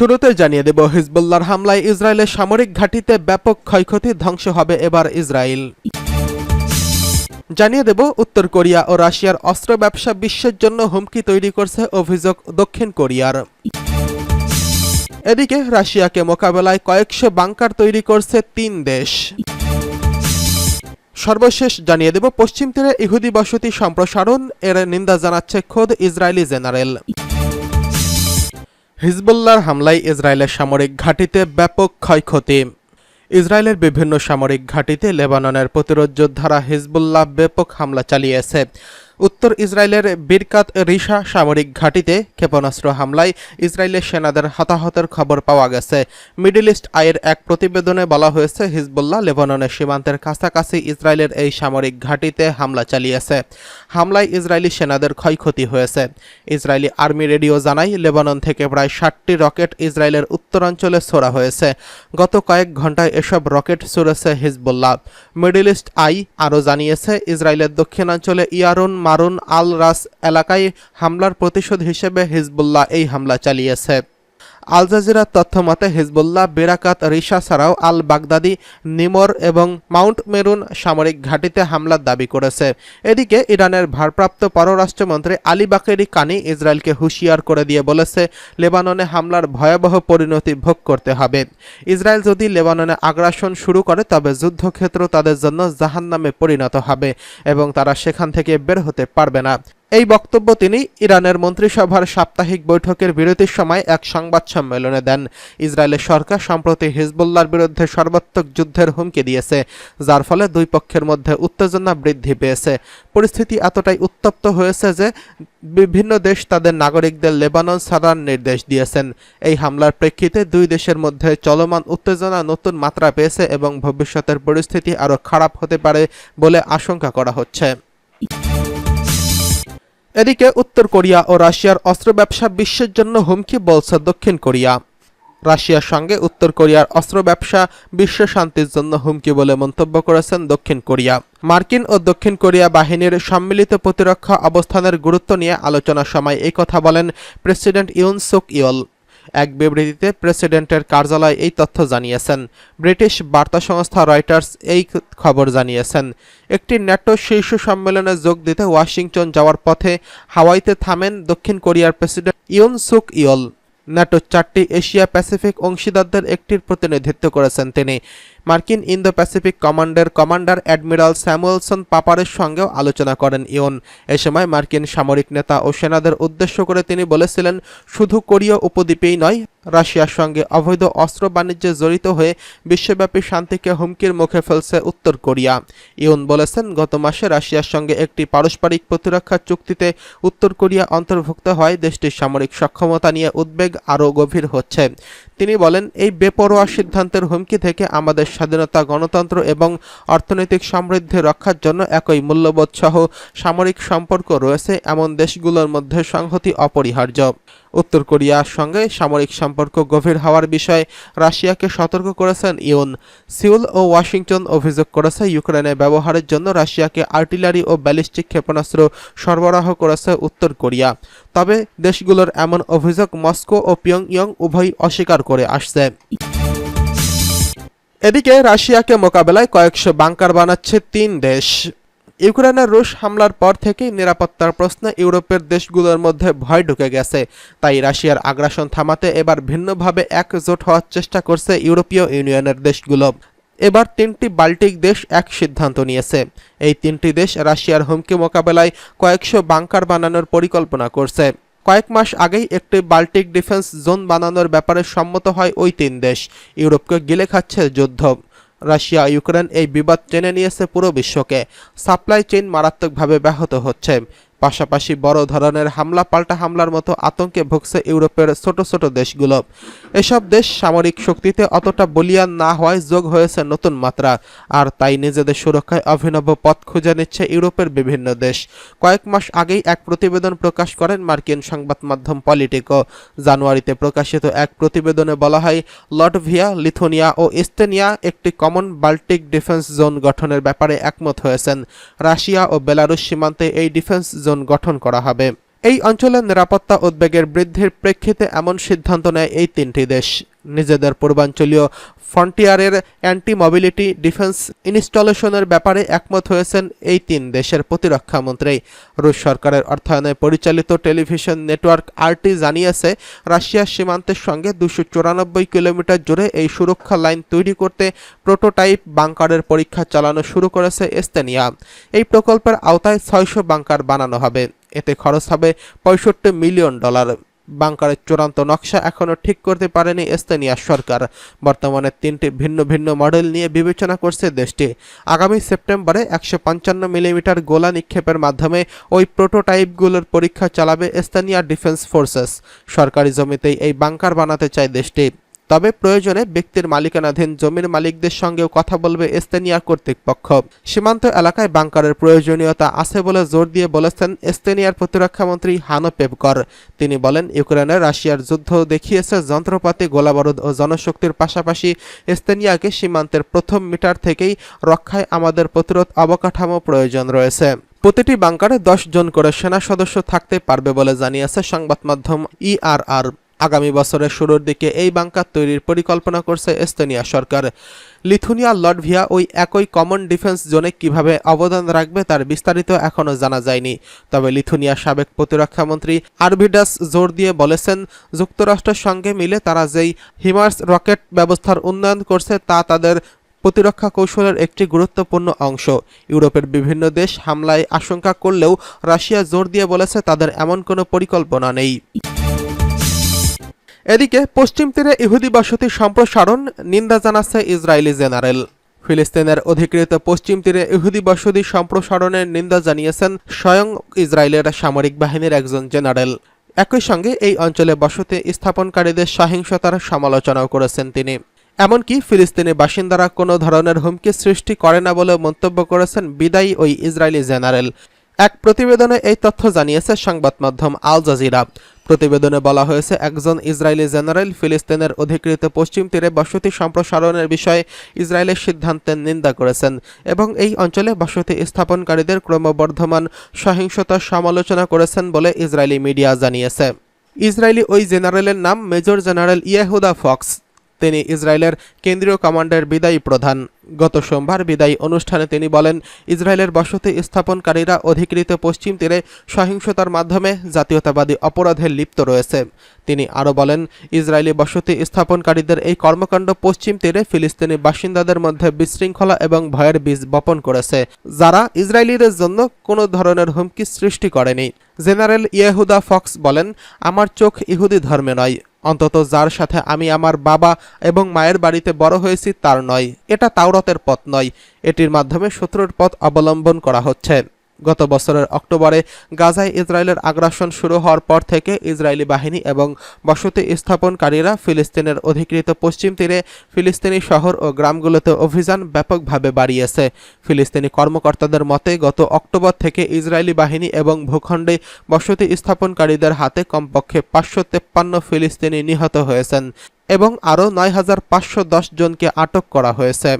শুরুতে জানিয়ে দেব, হিজবুল্লাহর হামলায় ইসরায়েলের সামরিক ঘাঁটিতে ব্যাপক ক্ষয়ক্ষতি, ধ্বংস হবে এবার ইসরায়েল। জানিয়ে দেব, উত্তর কোরিয়া ও রাশিয়ার অস্ত্র ব্যবসা বিশ্বের জন্য হুমকি তৈরি করছে, অভিযোগ দক্ষিণ কোরিয়ার। এদিকে রাশিয়াকে মোকাবেলায় কয়েকশো বাংকার তৈরি করছে 3 দেশ। সর্বশেষ জানিয়ে দেব, পশ্চিম তীরে ইহুদি বসতি সম্প্রসারণ, এর নিন্দা জানাচ্ছে খোদ ইসরায়েলি জেনারেল। হিজবুল্লাহর হামলায় ইসরায়েলের সামরিক ঘাঁটিতে ব্যাপক ক্ষয়ক্ষতি। ইসরায়েলের বিভিন্ন সামরিক ঘাঁটিতে লেবাননের প্রতিরোধ যোদ্ধারা হিজবুল্লাহ ব্যাপক হামলা চালিয়েছে। উত্তর ইসরায়েলের বিরকাত রিশা সামরিক ঘাঁটিতে ক্ষেপণাস্ত্র হামলায় ইসরায়েলের সেনাদের হতাহতের খবর পাওয়া গেছে। মিডল ইস্ট আইয়ের এক প্রতিবেদনে বলা হয়েছে, হিজবুল্লাহ লেবাননের সীমান্তের কাছাকাছি ইসরায়েলের এই সামরিক ঘাঁটিতে হামলা চালিয়েছে। হামলায় ইসরায়েলি সেনাদের ক্ষয়ক্ষতি হয়েছে। ইসরায়েলি আর্মি রেডিও জানায়, লেবানন থেকে প্রায় 60টি রকেট ইসরায়েলের উত্তরাঞ্চলে ছোড়া হয়েছে। গত কয়েক ঘন্টায় এসব রকেট ছুড়েছে হিজবুল্লাহ। মিডল ইস্ট আই আরও জানিয়েছে, ইসরায়েলের দক্ষিণাঞ্চলে ইয়ারুন মারুন আল রাস এলাকায় হামলার প্রতিশোধ হিসেবে হিজবুল্লাহ এই হামলা চালিয়েছে। আল জাজিরার তথ্য মতে, হিজবুল্লাহ বিরাকাত রিশা ছাড়াও আল বাগদাদি, নিমর এবং মাউন্ট মেরুন সামরিক ঘাঁটিতে হামলার দাবি করেছে। এদিকে ইরানের ভারপ্রাপ্ত পররাষ্ট্রমন্ত্রী আলী বাকেরি কানি ইসরায়েলকে হুঁশিয়ার করে দিয়ে বলেছে, লেবাননে হামলার ভয়াবহ পরিণতি ভোগ করতে হবে। ইসরায়েল যদি লেবাননে আগ্রাসন শুরু করে তবে যুদ্ধক্ষেত্র তাদের জন্য জাহান্নামে পরিণত হবে এবং তারা সেখান থেকে বের হতে পারবে না। এই বক্তব্য তিনি ইরানের মন্ত্রিসভার সাপ্তাহিক বৈঠকের বিরতির সময় এক সংবাদ সম্মেলনে দেন। ইসরায়েলের সরকার সম্প্রতি হিজবুল্লাহর বিরুদ্ধে সর্বাত্মক যুদ্ধের হুমকি দিয়েছে, যার ফলে দুই পক্ষের মধ্যে উত্তেজনা বৃদ্ধি পেয়েছে। পরিস্থিতি এতটাই উত্তপ্ত হয়েছে যে বিভিন্ন দেশ তাদের নাগরিকদের লেবানন ছাড়ার নির্দেশ দিয়েছেন। এই হামলার প্রেক্ষিতে দুই দেশের মধ্যে চলমান উত্তেজনা নতুন মাত্রা পেয়েছে এবং ভবিষ্যতের পরিস্থিতি আরও খারাপ হতে পারে বলে আশঙ্কা করা হচ্ছে। এদিকে উত্তর কোরিয়া ও রাশিয়ার অস্ত্র ব্যবসা বিশ্বের জন্য হুমকি, বলছে দক্ষিণ কোরিয়া। রাশিয়ার সঙ্গে উত্তর কোরিয়ার অস্ত্র ব্যবসা বিশ্ব শান্তির জন্য হুমকি বলে মন্তব্য করেছেন দক্ষিণ কোরিয়া। মার্কিন ও দক্ষিণ কোরিয়া বাহিনীর সম্মিলিত প্রতিরক্ষা অবস্থানের গুরুত্ব নিয়ে আলোচনার সময় এই কথা বলেন প্রেসিডেন্ট ইউন সুক ইয়েল। এক বিবৃতিতে প্রেসিডেন্টের কার্যালয় এই তথ্য জানিয়েছেন। ব্রিটিশ বার্তা সংস্থা রয়টার্স এই খবর জানিয়েছেন। একটি ন্যাটো শীর্ষ সম্মেলনে যোগ দিতে ওয়াশিংটন যাওয়ার পথে হাওয়াইতে থামেন দক্ষিণ কোরিয়ার প্রেসিডেন্ট ইউন সুক ইয়েল। ন্যাটোর 4টি এশিয়া প্যাসিফিক অংশীদারদের একটির প্রতিনিধিত্ব করেছেন তিনি। মার্কিন ইন্দো প্যাসিফিক কমান্ডের কমান্ডার অ্যাডমিরাল স্যামুয়েলসন পাপারের সঙ্গেও আলোচনা করেন ইয়ন। এ সময় মার্কিন সামরিক নেতা ও সেনাদের উদ্দেশ্য করে তিনি বলেছিলেন, শুধু কোরীয় উপদ্বীপেই নয়, রাশিয়ার সঙ্গে অবৈধ অস্ত্র বাণিজ্যে জড়িত হয়ে বিশ্বব্যাপী শান্তিকে হুমকির মুখে ফেলছে উত্তর কোরিয়া। ইয়ন বলেছেন, গত মাসে রাশিয়ার সঙ্গে একটি পারস্পরিক প্রতিরক্ষা চুক্তিতে উত্তর কোরিয়া অন্তর্ভুক্ত হয় দেশটির সামরিক সক্ষমতা নিয়ে উদ্বেগ আরও গভীর হচ্ছে। তিনি বলেন, এই বেপরোয়া সিদ্ধান্তের হুমকি থেকে আমাদের স্বাধীনতা, গণতন্ত্র এবং অর্থনৈতিক সমৃদ্ধি রক্ষার জন্য একই মূল্যবোধ সহ সামরিক সম্পর্ক রয়েছে এমন দেশগুলোর মধ্যে সংহতি অপরিহার্য। উত্তর কোরিয়ার সঙ্গে সামরিক সম্পর্ক গভীর হওয়ার বিষয়ে রাশিয়াকে সতর্ক করেছেন ইয়ন। সিউল ও ওয়াশিংটন অভিযোগ করেছে, ইউক্রেনে ব্যবহারের জন্য রাশিয়াকে আর্টিলারি ও ব্যালিস্টিক ক্ষেপণাস্ত্র সরবরাহ করেছে উত্তর কোরিয়া। তবে দেশগুলোর এমন অভিযোগ মস্কো ও পিয়ংইয়ং উভয়ই অস্বীকার করে আসছে। এদিকে রাশিয়াকে মোকাবেলায় কয়েকশো বাংকার বানাচ্ছে 3 দেশ। ইউক্রেনের রুশ হামলার পর থেকেই নিরাপত্তার প্রশ্নে ইউরোপের দেশগুলোর মধ্যে ভয় ঢুকে গেছে। তাই রাশিয়ার আগ্রাসন থামাতে এবার ভিন্নভাবে একজোট হওয়ার চেষ্টা করছে ইউরোপীয় ইউনিয়নের দেশগুলো। এবার 3টি বাল্টিক দেশ এক সিদ্ধান্ত নিয়েছে। এই 3টি দেশ রাশিয়ার হুমকি মোকাবেলায় কয়েকশো বাংকার বানানোর পরিকল্পনা করছে। কয়েক মাস আগেই একটি বাল্টিক ডিফেন্স জোন বানানোর ব্যাপারে সম্মত হয় ওই 3 দেশ। ইউরোপকে গিলে খাচ্ছে যুদ্ধ। রাশিয়া ইউক্রেন এই বিবাদ টেনে নিয়েছে পুরো বিশ্বকে। সাপ্লাই চেইন মারাত্মকভাবে ব্যাহত হচ্ছে। পাশাপাশি বড় ধরনের হামলা পাল্টা হামলার মতো আতঙ্কে ভুগছে ইউরোপের ছোট ছোট দেশগুলো। এসব দেশ সামরিক শক্তিতে অতটা বলিয়ান না হওয়ায় যোগ হয়েছে নতুন মাত্রা, আর তাই নিজেদের সুরক্ষায় অভিনব পথ খুঁজে নিচ্ছে ইউরোপের বিভিন্ন দেশ। কয়েক মাস আগেই এক প্রতিবেদন প্রকাশ করেন মার্কিন সংবাদ মাধ্যম পলিটিকো। জানুয়ারিতে প্রকাশিত এক প্রতিবেদনে বলা হয়, লটভিয়া, লিথুয়ানিয়া ও এস্তোনিয়া একটি কমন বাল্টিক ডিফেন্স জোন গঠনের ব্যাপারে একমত হয়েছেন। রাশিয়া ও বেলারুশ সীমান্তে এই ডিফেন্স জোন গঠন করা হবে। এই অঞ্চলের নিরাপত্তা উদ্বেগের বৃদ্ধির প্রেক্ষিতে এমন সিদ্ধান্ত নেয় এই তিনটি দেশ। নিজেদের পূর্বাঞ্চলীয় ফ্রন্টিয়ারের অ্যান্টি মোবিলিটি ডিফেন্স ইনস্টলেশনের ব্যাপারে একমত হয়েছেন এই তিন দেশের প্রতিরক্ষামন্ত্রী। রুশ সরকারের অর্থায়নে পরিচালিত টেলিভিশন নেটওয়ার্ক আরটি জানিয়েছে, রাশিয়ার সীমান্তের সঙ্গে 294 কিলোমিটার জুড়ে এই সুরক্ষা লাইন তৈরি করতে প্রোটোটাইপ বাংকারের পরীক্ষা চালানো শুরু করেছে এস্তোনিয়া। এই প্রকল্পের আওতায় 600 বাংকার বানানো হবে। এতে খরচ হবে $65 মিলিয়ন। বাংকারের চূড়ান্ত নকশা এখনও ঠিক করতে পারেনি এস্তোনিয়ার সরকার। বর্তমানে তিনটি ভিন্ন ভিন্ন মডেল নিয়ে বিবেচনা করছে দেশটি। আগামী সেপ্টেম্বরে 155 মিলিমিটার গোলা নিক্ষেপের মাধ্যমে ওই প্রোটোটাইপগুলোর পরীক্ষা চালাবে এস্তোনিয়া ডিফেন্স ফোর্সেস। সরকারি জমিতেই এই বাংকার বানাতে চায় দেশটি। তবে প্রয়োজনে ব্যক্তির মালিকানাধীন জমির মালিকদের সঙ্গেও কথা বলবে এস্তোনিয়া কর্তৃপক্ষ। সীমান্ত এলাকায় বাংকারের প্রয়োজনীয়তা আছে বলে জোর দিয়ে বলেছেন এস্তোনিয়ার প্রতিরক্ষামন্ত্রী হানো পেভকর। তিনি বলেন, ইউক্রেনে রাশিয়ার যুদ্ধ দেখিয়েছে যন্ত্রপাতি, গোলাবারুদ ও জনশক্তির পাশাপাশি এস্তোনিয়াকে সীমান্তের প্রথম মিটার থেকেই রক্ষায় আমাদের প্রতিরোধ অবকাঠামো প্রয়োজন রয়েছে। প্রতিটি বাংকারে 10 জন করে সেনা সদস্য থাকতে পারবে বলে জানিয়েছে সংবাদ মাধ্যম ইআরআর। আগামী বছরের শুরুর দিকে এই বাংকার তৈরির পরিকল্পনা করছে এস্তোনিয়া সরকার। লিথুনিয়া, লটভিয়া ওই একই কমন ডিফেন্স জোনে কিভাবে অবদান রাখবে তার বিস্তারিত এখনও জানা যায়নি। তবে লিথুনিয়ার সাবেক প্রতিরক্ষামন্ত্রী আরভিডাস জোর দিয়ে বলেছেন, যুক্তরাষ্ট্রের সঙ্গে মিলে তারা যেই হিমার্স রকেট ব্যবস্থার উন্নয়ন করছে তা তাদের প্রতিরক্ষা কৌশলের একটি গুরুত্বপূর্ণ অংশ। ইউরোপের বিভিন্ন দেশ হামলায় আশঙ্কা করলেও রাশিয়া জোর দিয়ে বলেছে তাদের এমন কোনো পরিকল্পনা নেই। এদিকে পশ্চিম তীরে ইহুদি বসতি সম্প্রসারণ নিন্দা জানাচ্ছে ইসরায়েলি জেনারেল। ফিলিস্তিনের অধিকৃত পশ্চিম তীরে ইহুদি বসতি সম্প্রসারণের নিন্দা জানিয়েছেন স্বয়ং ইসরায়েলের সামরিক বাহিনীর একজন জেনারেল। একই সঙ্গে এই অঞ্চলে বসতি স্থাপনকারীদের সহিংসতার সমালোচনাও করেছেন তিনি। এমনকি ফিলিস্তিনি বাসিন্দারা কোনো ধরনের হুমকি সৃষ্টি করে না বলে মন্তব্য করেছেন বিদায়ী ওই ইসরায়েলি জেনারেল। এক প্রতিবেদনে এই তথ্য জানিয়েছে সংবাদ মাধ্যম আল জাজিরা। প্রতিবেদনে বলা হয়েছে, একজন ইসরায়েলি জেনারেল ফিলিস্তিনের অধিকৃত পশ্চিম তীরে বসতি সম্প্রসারণের বিষয়ে ইসরায়েলের সিদ্ধান্তের নিন্দা করেছেন এবং এই অঞ্চলে বসতি স্থাপনকারীদের ক্রমবর্ধমান সহিংসতার সমালোচনা করেছেন বলে ইসরায়েলি মিডিয়া জানিয়েছে। ইসরায়েলি ওই জেনারেলের নাম মেজর জেনারেল ইয়েহুদা ফক্স। তিনি ইসরায়েলের কেন্দ্রীয় কমান্ডের বিদায়ী প্রধান। গত সোমবার বিদায়ী অনুষ্ঠানে তিনি বলেন, ইসরায়েলের বসতি স্থাপনকারীরা অধিকৃত পশ্চিম তীরে সহিংসতার মাধ্যমে জাতীয়তাবাদী অপরাধে লিপ্ত রয়েছে। তিনি আরও বলেন, ইসরায়েলি বসতি স্থাপনকারীদের এই কর্মকাণ্ড পশ্চিম তীরে ফিলিস্তিনি বাসিন্দাদের মধ্যে বিশৃঙ্খলা এবং ভয়ের বীজ বপন করেছে, যারা ইসরায়েলিদের জন্য কোনো ধরনের হুমকি সৃষ্টি করেনি। জেনারেল ইয়েহুদা ফক্স বলেন, আমার চোখ ইহুদি ধর্মে নয়, অন্তত যার সাথে আমি আমার বাবা এবং মায়ের বাড়িতে বড় হয়েছি তার নয়। এটা তাওরাতের পথ নয়, এটির মাধ্যমে শত্রুর পথ অবলম্বন করা হচ্ছে। গত বছরের অক্টোবরে গাজায় ইসরায়েলের আগ্রাসন শুরু হওয়ার পর থেকে ইসরায়েলি বাহিনী এবং বসতি স্থাপনকারীরা ফিলিস্তিনের অধিকৃত পশ্চিম তীরে ফিলিস্তিনি শহর ও গ্রামগুলোতে অভিযান ব্যাপকভাবে বাড়িয়েছে। ফিলিস্তিনি কর্মকর্তাদের মতে, গত অক্টোবর থেকে ইসরায়েলি বাহিনী এবং ভূখণ্ডে বসতি স্থাপনকারীদের হাতে কমপক্ষে 553 ফিলিস্তিনি নিহত হয়েছেন এবং আরও 9510 জনকে আটক করা হয়েছে।